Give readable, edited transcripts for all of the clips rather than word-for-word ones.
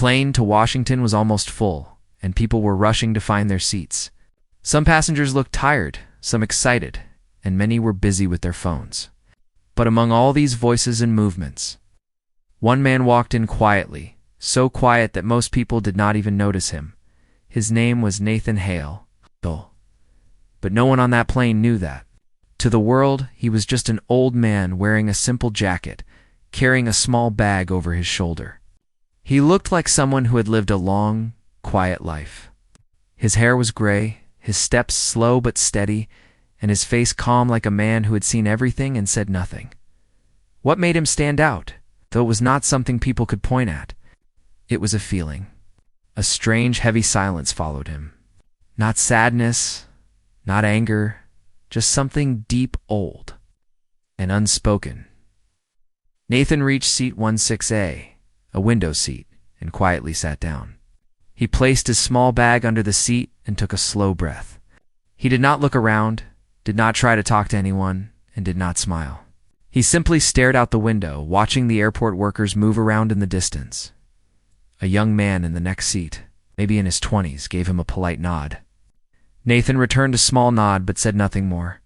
plane to Washington was almost full, and people were rushing to find their seats. Some passengers looked tired, some excited, and many were busy with their phones. But among all these voices and movements, one man walked in quietly, so quiet that most people did not even notice him. His name was Nathan Hale. But no one on that plane knew that. To the world, he was just an old man wearing a simple jacket, carrying a small bag over his shoulder. He looked like someone who had lived a long, quiet life. His hair was gray, his steps slow but steady, and his face calm like a man who had seen everything and said nothing. What made him stand out, though it was not something people could point at? It was a feeling. A strange, heavy silence followed him. Not sadness, not anger, just something deep, old, and unspoken. Nathan reached seat 16A, a window seat, and quietly sat down. He placed his small bag under the seat and took a slow breath. He did not look around, did not try to talk to anyone, and did not smile. He simply stared out the window, watching the airport workers move around in the distance. A young man in the next seat, maybe in his 20s, gave him a polite nod. Nathan returned a small nod but said nothing more.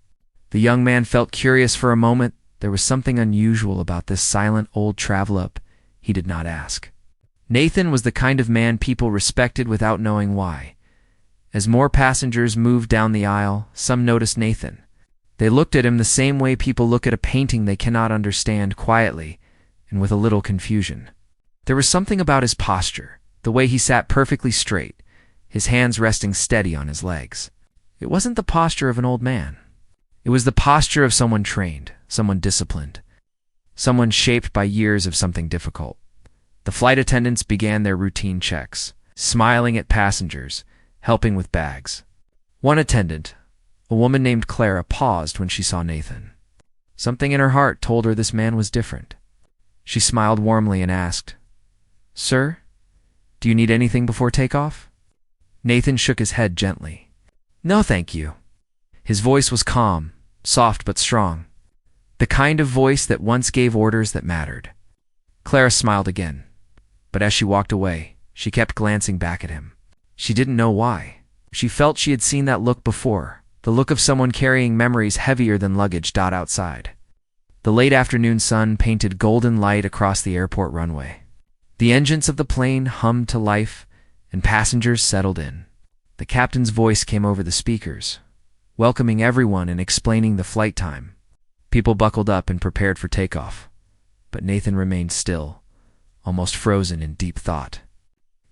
The young man felt curious for a moment. There was something unusual about this silent old traveler. He did not ask. Nathan was the kind of man people respected without knowing why. As more passengers moved down the aisle, some noticed Nathan. They looked at him the same way people look at a painting they cannot understand, quietly and with a little confusion. There was something about his posture, the way he sat perfectly straight, his hands resting steady on his legs. It wasn't the posture of an old man. It was the posture of someone trained, someone disciplined, someone shaped by years of something difficult. The flight attendants began their routine checks, smiling at passengers, helping with bags. One attendant, a woman named Clara, paused when she saw Nathan. Something in her heart told her this man was different. She smiled warmly and asked, "Sir, do you need anything before takeoff?" Nathan shook his head gently. "No, thank you." His voice was calm, soft but strong, the kind of voice that once gave orders that mattered. Clara smiled again, but as she walked away, she kept glancing back at him. She didn't know why. She felt she had seen that look before, the look of someone carrying memories heavier than luggage. Outside, the late afternoon sun painted golden light across the airport runway. The engines of the plane hummed to life, and passengers settled in. The captain's voice came over the speakers, welcoming everyone and explaining the flight time. People buckled up and prepared for takeoff, but Nathan remained still, almost frozen in deep thought.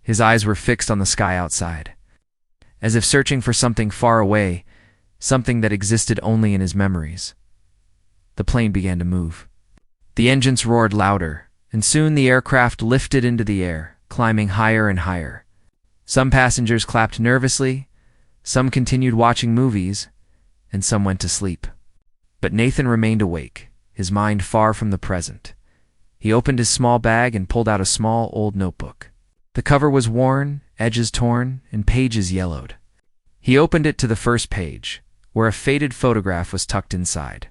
His eyes were fixed on the sky outside, as if searching for something far away, something that existed only in his memories. The plane began to move. The engines roared louder, and soon the aircraft lifted into the air, climbing higher and higher. Some passengers clapped nervously, some continued watching movies, and some went to sleep. But Nathan remained awake, his mind far from the present. He opened his small bag and pulled out a small old notebook. The cover was worn, edges torn, and pages yellowed. He opened it to the first page, where a faded photograph was tucked inside.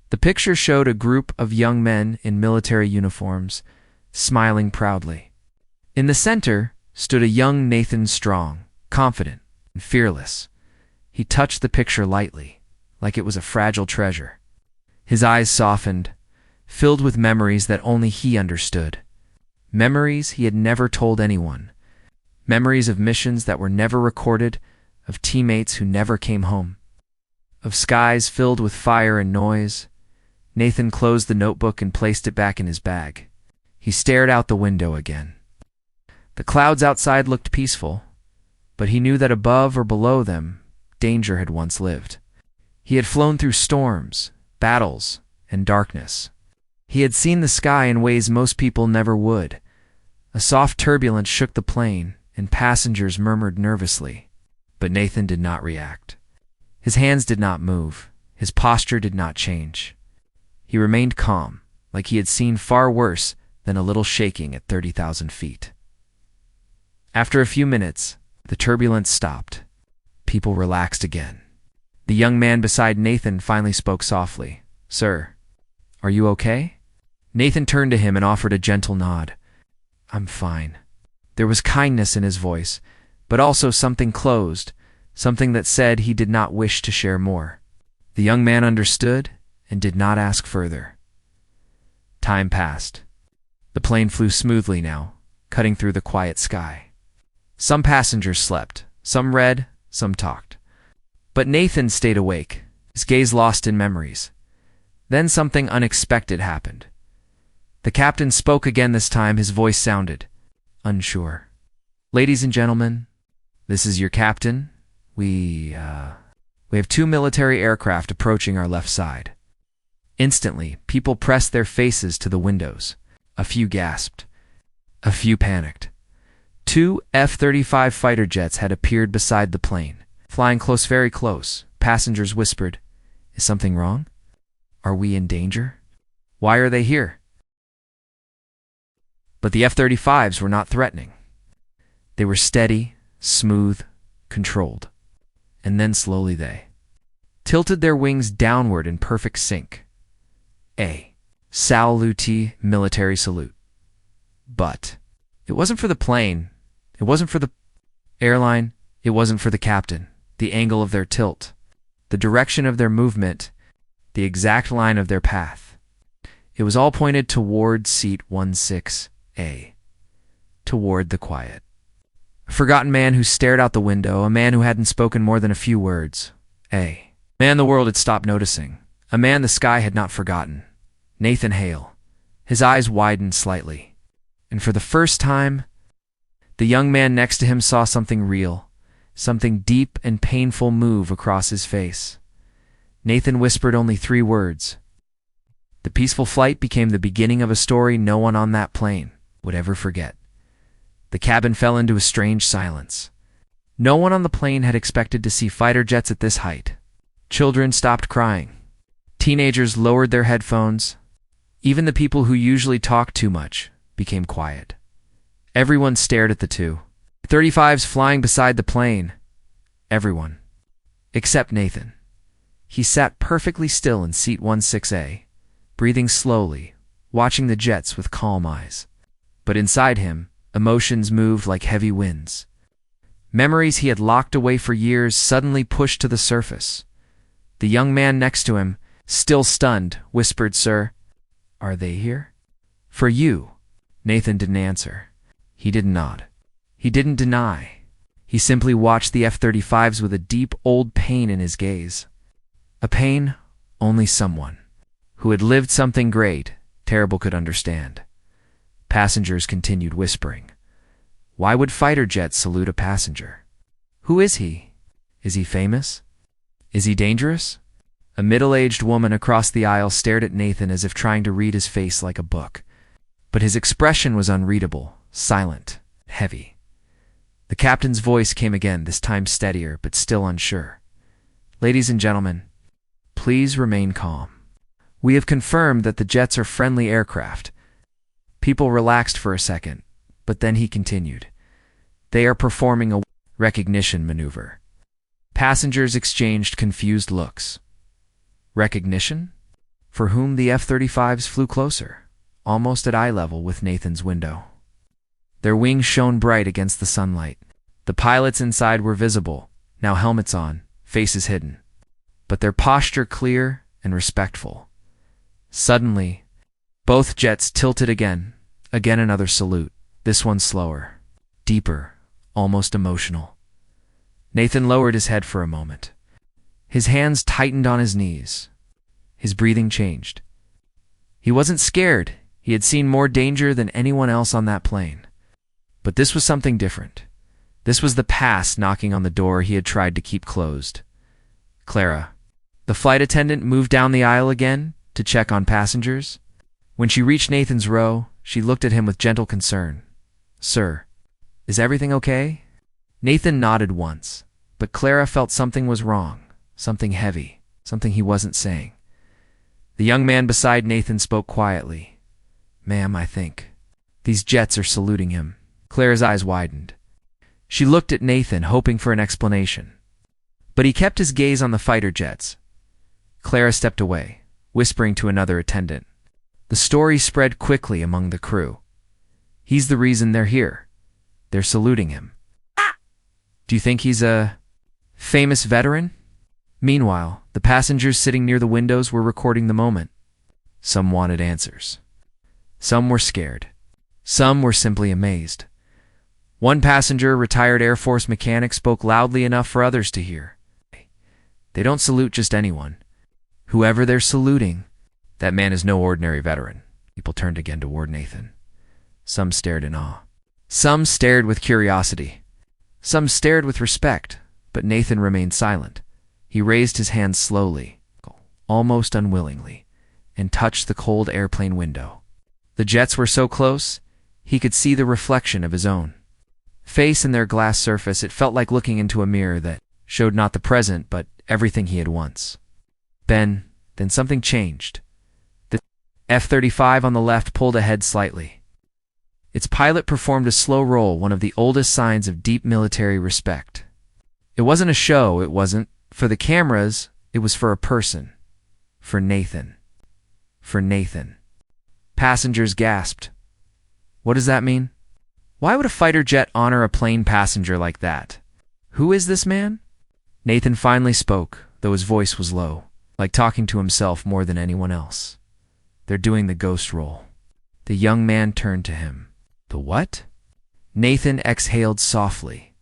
The picture showed a group of young men in military uniforms, smiling proudly. In the center stood a young Nathan, strong, confident, and fearless. He touched the picture lightly, like it was a fragile treasure. His eyes softened, filled with memories that only he understood. Memories he had never told anyone. Memories of missions that were never recorded, of teammates who never came home, of skies filled with fire and noise. Nathan closed the notebook and placed it back in his bag. He stared out the window again. The clouds outside looked peaceful, but he knew that above or below them, danger had once lived. He had flown through storms, battles, and darkness. He had seen the sky in ways most people never would. A soft turbulence shook the plane, and passengers murmured nervously. But Nathan did not react. His hands did not move. His posture did not change. He remained calm, like he had seen far worse than a little shaking at 30,000 feet. After a few minutes, the turbulence stopped. People relaxed again. The young man beside Nathan finally spoke softly. "Sir, are you okay?" Nathan turned to him and offered a gentle nod. "I'm fine." There was kindness in his voice, but also something closed, something that said he did not wish to share more. The young man understood and did not ask further. Time passed. The plane flew smoothly now, cutting through the quiet sky. Some passengers slept, some read, some talked. But Nathan stayed awake, his gaze lost in memories. Then something unexpected happened. The captain spoke again. This time his voice sounded unsure. "Ladies and gentlemen, this is your captain. We have 2 military aircraft approaching our left side." Instantly, people pressed their faces to the windows. A few gasped. A few panicked. 2 F-35 fighter jets had appeared beside the plane, flying close, very close. Passengers whispered, "Is something wrong? Are we in danger? Why are they here?" But the F-35s were not threatening. They were steady, smooth, controlled. And then slowly they tilted their wings downward in perfect sync. A salute, military salute. But it wasn't for the plane. It wasn't for the airline. It wasn't for the captain. The angle of their tilt, the direction of their movement, the exact line of their path. It was all pointed toward seat 16A, toward the quiet. A forgotten man who stared out the window, a man who hadn't spoken more than a few words. A man the world had stopped noticing, a man the sky had not forgotten. Nathan Hale. His eyes widened slightly, and for the first time, the young man next to him saw something real, something deep and painful move across his face. Nathan whispered only 3 words. The peaceful flight became the beginning of a story no one on that plane would ever forget. The cabin fell into a strange silence. No one on the plane had expected to see fighter jets at this height. Children stopped crying. Teenagers lowered their headphones. Even the people who usually talk too much became quiet. Everyone stared at the 2 F-35s flying beside the plane. Everyone. Except Nathan. He sat perfectly still in seat 16A, breathing slowly, watching the jets with calm eyes. But inside him, emotions moved like heavy winds. Memories he had locked away for years suddenly pushed to the surface. The young man next to him, still stunned, whispered, "Sir, are they here?" "For you." Nathan didn't answer. He didn't nod. He didn't deny. He simply watched the F-35s with a deep, old pain in his gaze. A pain only someone who had lived something great, terrible could understand. Passengers continued whispering. Why would fighter jets salute a passenger? Who is he? Is he famous? Is he dangerous? A middle-aged woman across the aisle stared at Nathan as if trying to read his face like a book. But his expression was unreadable, silent, heavy. The captain's voice came again, this time steadier, but still unsure. "Ladies and gentlemen, please remain calm. We have confirmed that the jets are friendly aircraft." People relaxed for a second, but then he continued. "They are performing a recognition maneuver." Passengers exchanged confused looks. Recognition? For whom? The F-35s flew closer, almost at eye level with Nathan's window. Their wings shone bright against the sunlight. The pilots inside were visible, now helmets on, faces hidden, but their posture clear and respectful. Suddenly, both jets tilted again another salute, this one slower, deeper, almost emotional. Nathan lowered his head for a moment. His hands tightened on his knees. His breathing changed. He wasn't scared. He had seen more danger than anyone else on that plane. But this was something different. This was the past knocking on the door he had tried to keep closed. Clara. The flight attendant moved down the aisle again to check on passengers. When she reached Nathan's row, she looked at him with gentle concern. "Sir, is everything okay?" Nathan nodded once, but Clara felt something was wrong, something heavy, something he wasn't saying. The young man beside Nathan spoke quietly. "Ma'am, I think these jets are saluting him." Clara's eyes widened. She looked at Nathan, hoping for an explanation. But he kept his gaze on the fighter jets. Clara stepped away, whispering to another attendant. The story spread quickly among the crew. "He's the reason they're here. They're saluting him. Do you think he's a famous veteran? Meanwhile, the passengers sitting near the windows were recording the moment. Some wanted answers. Some were scared. Some were simply amazed. One passenger, a retired Air Force mechanic, spoke loudly enough for others to hear. They don't salute just anyone. Whoever they're saluting, that man is no ordinary veteran. People turned again toward Nathan. Some stared in awe. Some stared with curiosity. Some stared with respect, but Nathan remained silent. He raised his hand slowly, almost unwillingly, and touched the cold airplane window. The jets were so close, he could see the reflection of his own face in their glass surface. It felt like looking into a mirror that showed not the present, but everything he had once been. Then something changed. The F-35 on the left pulled ahead slightly. Its pilot performed a slow roll, one of the oldest signs of deep military respect. It wasn't a show, it wasn't for the cameras, it was for a person. For Nathan. For Nathan. Passengers gasped. What does that mean? Why would a fighter jet honor a plane passenger like that? Who is this man? Nathan finally spoke, though his voice was low, like talking to himself more than anyone else. They're doing the ghost roll. The young man turned to him. The what? Nathan exhaled softly,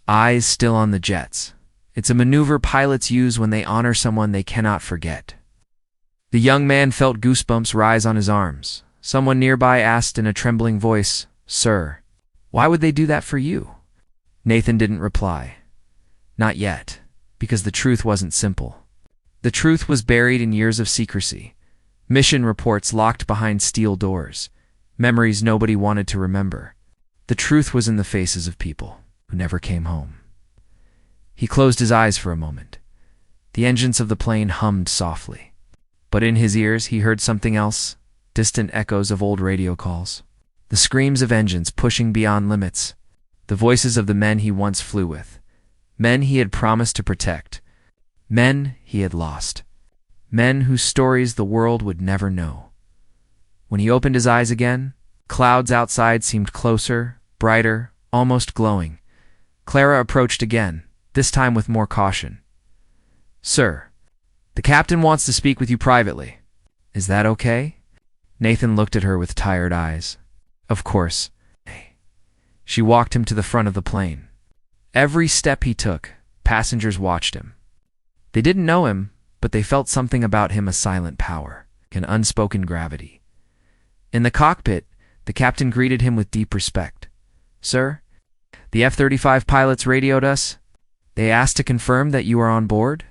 eyes still on the jets. It's a maneuver pilots use when they honor someone they cannot forget. The young man felt goosebumps rise on his arms. Someone nearby asked in a trembling voice, "Sir, why would they do that for you?" Nathan didn't reply. Not yet, because the truth wasn't simple. The truth was buried in years of secrecy. Mission reports locked behind steel doors. Memories nobody wanted to remember. The truth was in the faces of people who never came home. He closed his eyes for a moment. The engines of the plane hummed softly. But in his ears he heard something else, distant echoes of old radio calls. The screams of engines pushing beyond limits. The voices of the men he once flew with. Men he had promised to protect. Men he had lost. Men whose stories the world would never know. When he opened his eyes again, clouds outside seemed closer, brighter, almost glowing. Clara approached again, this time with more caution. "Sir, the captain wants to speak with you privately. Is that okay?" Nathan looked at her with tired eyes. Of course. She walked him to the front of the plane. Every step he took, passengers watched him. They didn't know him, but they felt something about him, a silent power, an unspoken gravity. In the cockpit, the captain greeted him with deep respect. "Sir, the F-35 pilots radioed us. They asked to confirm that you are on board."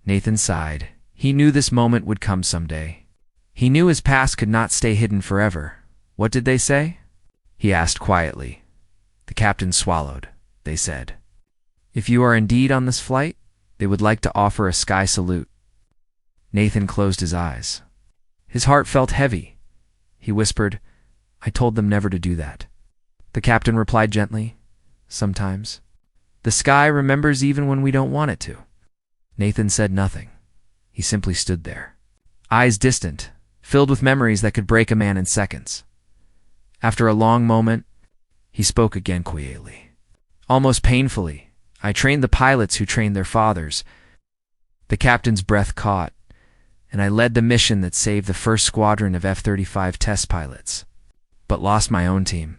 Nathan sighed. He knew this moment would come someday. He knew his past could not stay hidden forever. "What did they say?" he asked quietly. The captain swallowed. "They said, if you are indeed on this flight, they would like to offer a sky salute." Nathan closed his eyes. His heart felt heavy. He whispered, "I told them never to do that." The captain replied gently, "Sometimes. The sky remembers even when we don't want it to." Nathan said nothing. He simply stood there, eyes distant, filled with memories that could break a man in seconds. After a long moment, he spoke again quietly, almost painfully. "I trained the pilots who trained their fathers." The captain's breath caught, "and I led the mission that saved the first squadron of F-35 test pilots, but lost my own team."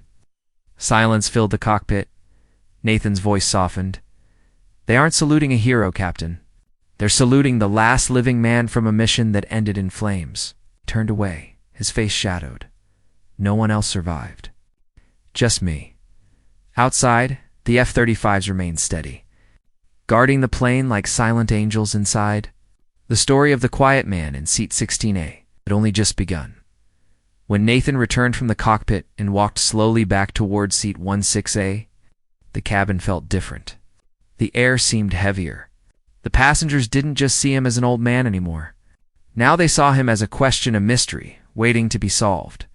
Silence filled the cockpit. Nathan's voice softened. "They aren't saluting a hero, Captain. They're saluting the last living man from a mission that ended in flames." He turned away, his face shadowed. No one else survived. Just me. Outside, the F-35s remained steady, guarding the plane like silent angels inside. The story of the quiet man in seat 16A had only just begun. When Nathan returned from the cockpit and walked slowly back toward seat 16A, the cabin felt different. The air seemed heavier. The passengers didn't just see him as an old man anymore. Now they saw him as a question, a mystery, waiting to be solved.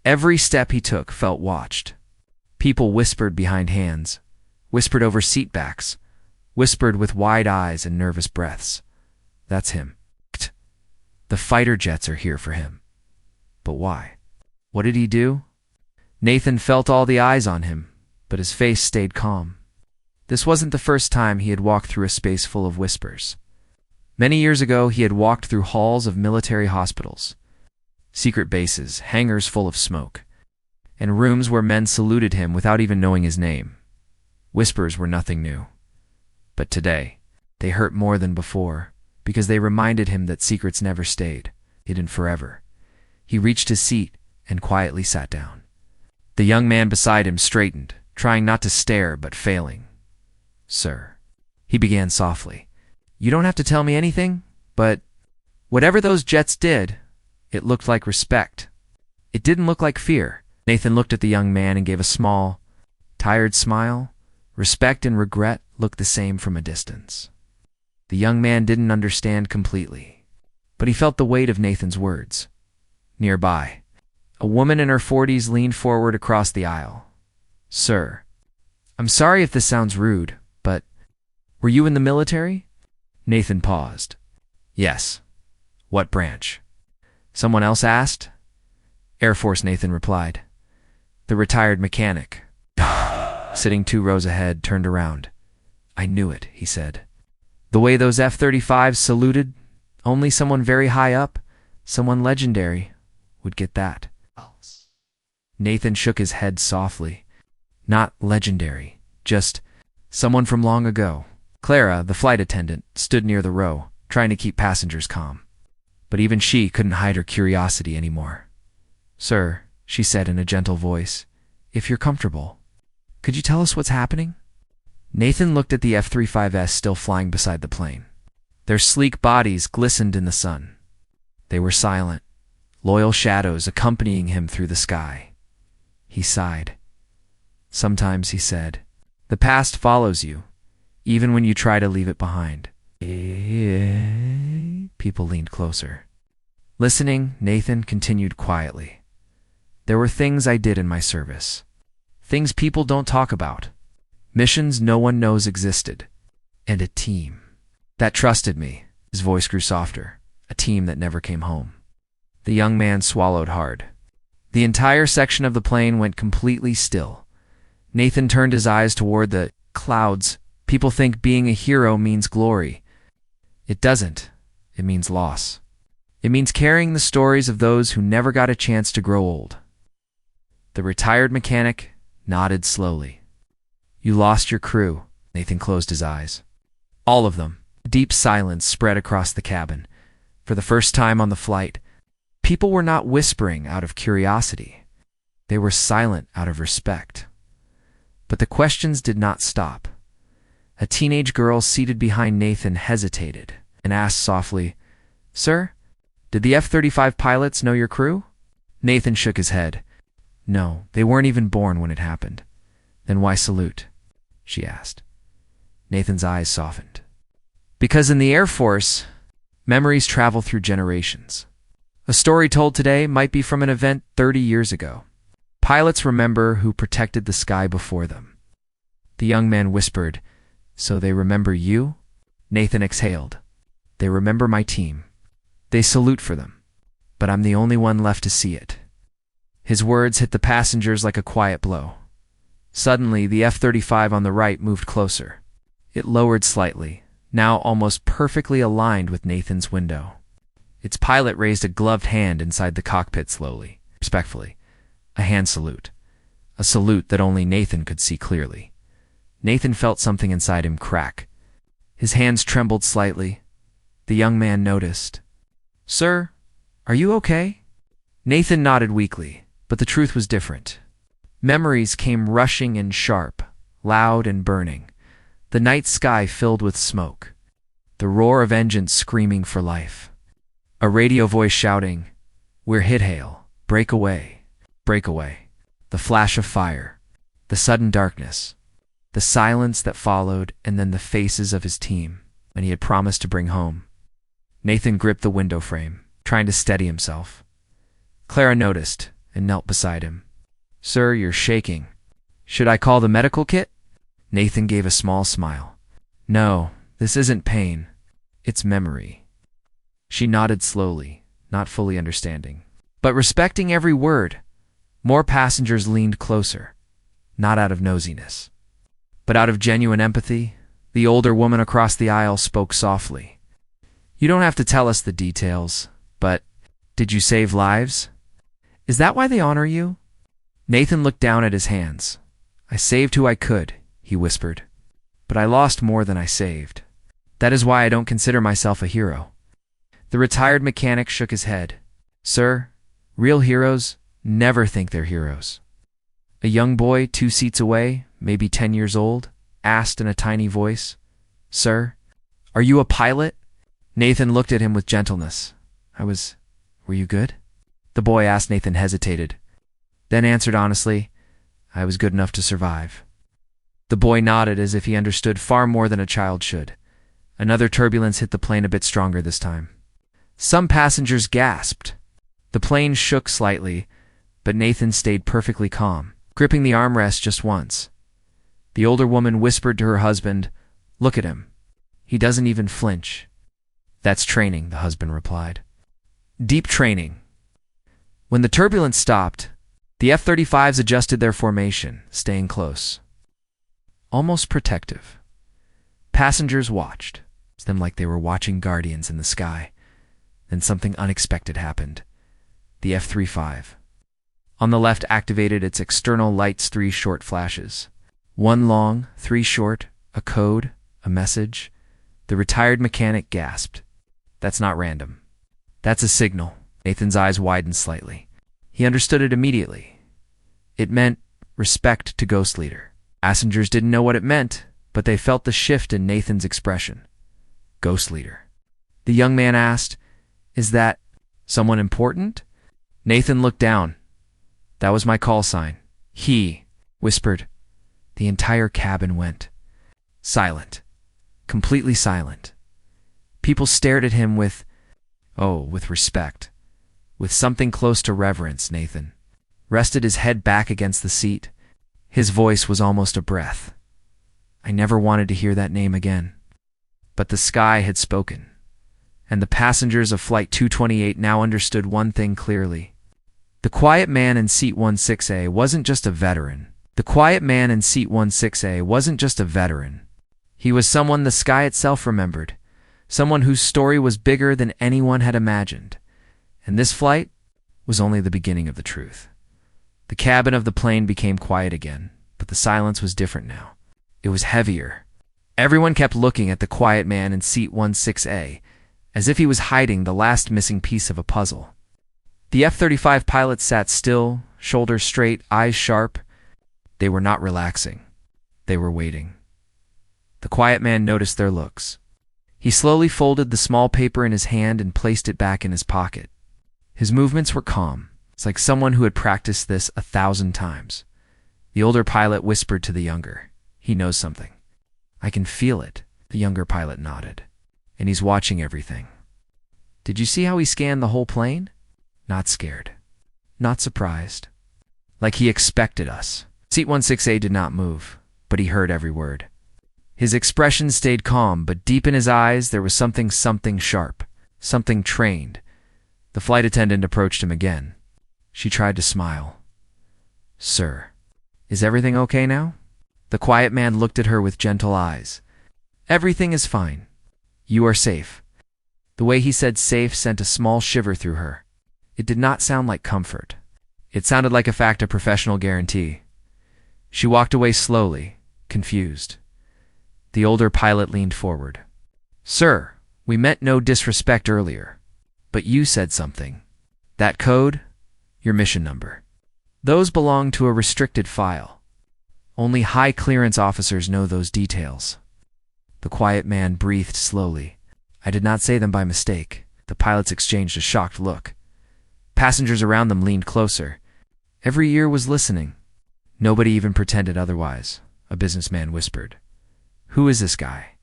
Every step he took felt watched. People whispered behind hands, whispered over seat backs, whispered with wide eyes and nervous breaths. "That's him. The fighter jets are here for him." But why? What did he do? Nathan felt all the eyes on him, but his face stayed calm. This wasn't the first time he had walked through a space full of whispers. Many years ago, he had walked through halls of military hospitals, secret bases, hangars full of smoke, and rooms where men saluted him without even knowing his name. Whispers were nothing new. But today, they hurt more than before, because they reminded him that secrets never stayed, hidden forever. He reached his seat and quietly sat down. The young man beside him straightened, trying not to stare but failing. "Sir," he began softly, "you don't have to tell me anything, but whatever those jets did, it looked like respect. It didn't look like fear." Nathan looked at the young man and gave a small, tired smile. Respect and regret looked the same from a distance. The young man didn't understand completely, but he felt the weight of Nathan's words. Nearby, a woman in her 40s leaned forward across the aisle. "Sir, I'm sorry if this sounds rude, but were you in the military?" Nathan paused. "Yes." "What branch?" someone else asked. "Air Force," Nathan replied. The retired mechanic, sitting 2 rows ahead, turned around. "I knew it," he said. "The way those F-35s saluted, only someone very high up, someone legendary, would get that." Nathan shook his head softly. "Not legendary, just someone from long ago." Clara, the flight attendant, stood near the row, trying to keep passengers calm. But even she couldn't hide her curiosity anymore. "Sir," she said in a gentle voice, "if you're comfortable, could you tell us what's happening?" Nathan looked at the F-35s still flying beside the plane. Their sleek bodies glistened in the sun. They were silent, loyal shadows accompanying him through the sky. He sighed. "Sometimes," he said, "the past follows you, even when you try to leave it behind." People leaned closer. Listening, Nathan continued quietly. "There were things I did in my service. Things people don't talk about. Missions no one knows existed. And a team that trusted me." His voice grew softer. "A team that never came home." The young man swallowed hard. The entire section of the plane went completely still. Nathan turned his eyes toward the clouds. People think being a hero means glory. It doesn't. It means loss. It means carrying the stories of those who never got a chance to grow old. The retired mechanic nodded slowly. "You lost your crew." Nathan closed his eyes. "All of them." Deep silence spread across the cabin. For the first time on the flight, people were not whispering out of curiosity. They were silent out of respect. But the questions did not stop. A teenage girl seated behind Nathan hesitated and asked softly, "Sir, did the F-35 pilots know your crew?" Nathan shook his head. "No, they weren't even born when it happened." "Then why salute?" she asked. Nathan's eyes softened. "Because in the Air Force, memories travel through generations. A story told today might be from an event 30 years ago. Pilots remember who protected the sky before them." The young man whispered, "So they remember you?" Nathan exhaled. "They remember my team. They salute for them. But I'm the only one left to see it." His words hit the passengers like a quiet blow. Suddenly, the F-35 on the right moved closer. It lowered slightly, now almost perfectly aligned with Nathan's window. Its pilot raised a gloved hand inside the cockpit slowly, respectfully. A hand salute. A salute that only Nathan could see clearly. Nathan felt something inside him crack. His hands trembled slightly. The young man noticed. "Sir, are you okay?" Nathan nodded weakly, but the truth was different. Memories came rushing in sharp, loud and burning. The night sky filled with smoke. The roar of engines screaming for life. A radio voice shouting, "We're hit hail. Break away. Break away." The flash of fire. The sudden darkness. The silence that followed, and then the faces of his team, and he had promised to bring home. Nathan gripped the window frame, trying to steady himself. Clara noticed and knelt beside him. "Sir, you're shaking. Should I call the medical kit?" Nathan gave a small smile. "No, this isn't pain. It's memory." She nodded slowly, not fully understanding, but respecting every word. More passengers leaned closer. not out of nosiness, but out of genuine empathy. The older woman across the aisle spoke softly. You don't have to tell us the details, but did you save lives? Is that why they honor you? Nathan looked down at his hands. I saved who I could, he whispered, but I lost more than I saved. That is why I don't consider myself a hero. The retired mechanic shook his head. Sir, real heroes never think they're heroes. A young boy 2 seats away, maybe 10 years old, asked in a tiny voice, Sir, are you a pilot? Nathan looked at him with gentleness. Were you good? The boy asked. Nathan hesitated, then answered honestly, I was good enough to survive. The boy nodded as if he understood far more than a child should. Another turbulence hit the plane a bit stronger this time. Some passengers gasped. The plane shook slightly, but Nathan stayed perfectly calm, gripping the armrest just once. The older woman whispered to her husband, Look at him. He doesn't even flinch. That's training, the husband replied. Deep training. When the turbulence stopped, the F-35s adjusted their formation, staying close. Almost protective. Passengers watched them like they were watching guardians in the sky. Then something unexpected happened. The F-35. On the left activated its external lights, 3 short flashes. 1 long, 3 short, a code, a message. The retired mechanic gasped. That's not random. That's a signal. Nathan's eyes widened slightly. He understood it immediately. It meant respect to Ghost Leader. Passengers didn't know what it meant, but they felt the shift in Nathan's expression. Ghost Leader. The young man asked, Is that someone important? Nathan looked down. That was my call sign. He whispered. The entire cabin went silent. Completely silent. People stared at him with respect. With something close to reverence. Nathan rested his head back against the seat. His voice was almost a breath. I never wanted to hear that name again. But the sky had spoken, and the passengers of Flight 228 now understood one thing clearly. The quiet man in Seat 16A wasn't just a veteran. The quiet man in Seat 16A wasn't just a veteran. He was someone the sky itself remembered, someone whose story was bigger than anyone had imagined. And this flight was only the beginning of the truth. The cabin of the plane became quiet again, but the silence was different now. It was heavier. Everyone kept looking at the quiet man in Seat 16A, as if he was hiding the last missing piece of a puzzle. The F-35 pilots sat still, shoulders straight, eyes sharp. They were not relaxing. They were waiting. The quiet man noticed their looks. He slowly folded the small paper in his hand and placed it back in his pocket. His movements were calm. It's like someone who had practiced this 1,000 times. The older pilot whispered to the younger, He knows something. I can feel it. The younger pilot nodded. And he's watching everything. Did you see how he scanned the whole plane? Not scared. Not surprised. Like he expected us. Seat 16A did not move, but he heard every word. His expression stayed calm, but deep in his eyes there was something sharp, something trained. The flight attendant approached him again. She tried to smile. Sir, is everything okay now? The quiet man looked at her with gentle eyes. Everything is fine. You are safe. The way he said safe sent a small shiver through her. It did not sound like comfort. It sounded like a fact of professional guarantee. She walked away slowly, confused. The older pilot leaned forward. Sir, we meant no disrespect earlier, but you said something. That code, your mission number. Those belong to a restricted file. Only high-clearance officers know those details. The quiet man breathed slowly. I did not say them by mistake. The pilots exchanged a shocked look. Passengers around them leaned closer. Every ear was listening. Nobody even pretended otherwise. A businessman whispered. Who is this guy?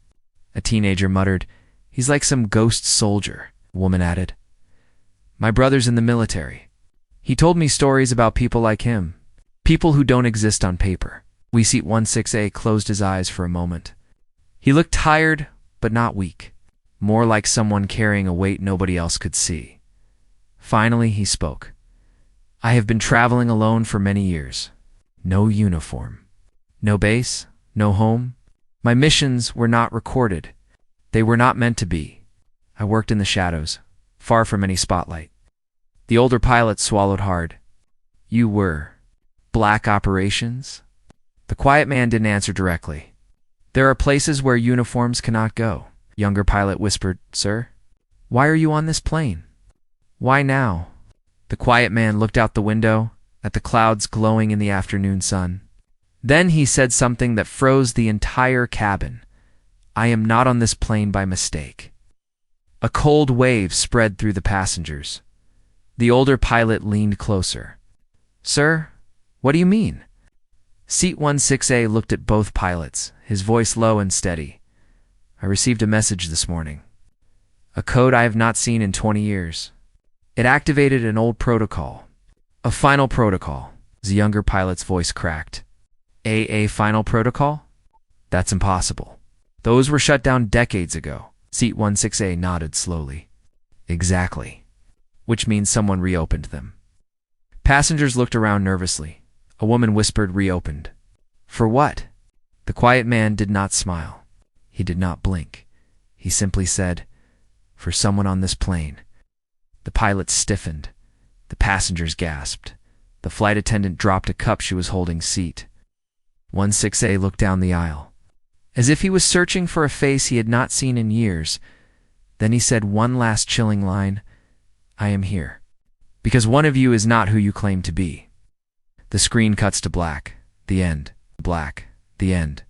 A teenager muttered. He's like some ghost soldier, a woman added. My brother's in the military. He told me stories about people like him. People who don't exist on paper. Seat 16A closed his eyes for a moment. He looked tired, but not weak. More like someone carrying a weight nobody else could see. Finally, he spoke. I have been traveling alone for many years. No uniform. No base, no home. My missions were not recorded. They were not meant to be. I worked in the shadows, far from any spotlight. The older pilot swallowed hard. You were black operations? The quiet man didn't answer directly. There are places where uniforms cannot go. Younger pilot whispered, Sir, why are you on this plane? Why now? The quiet man looked out the window at the clouds glowing in the afternoon sun. Then he said something that froze the entire cabin. I am not on this plane by mistake. A cold wave spread through the passengers. The older pilot leaned closer. Sir, what do you mean? Seat 16A looked at both pilots, his voice low and steady. I received a message this morning. A code I have not seen in 20 years. It activated an old protocol. A final protocol. The younger pilot's voice cracked. A final protocol? That's impossible. Those were shut down decades ago. Seat 16A nodded slowly. Exactly. Which means someone reopened them. Passengers looked around nervously. A woman whispered, reopened. For what? The quiet man did not smile. He did not blink. He simply said, for someone on this plane. The pilot stiffened. The passengers gasped. The flight attendant dropped a cup she was holding. Seat 16A looked down the aisle, as if he was searching for a face he had not seen in years. Then he said one last chilling line, I am here, because one of you is not who you claim to be. The screen cuts to black. The end. Black. The end.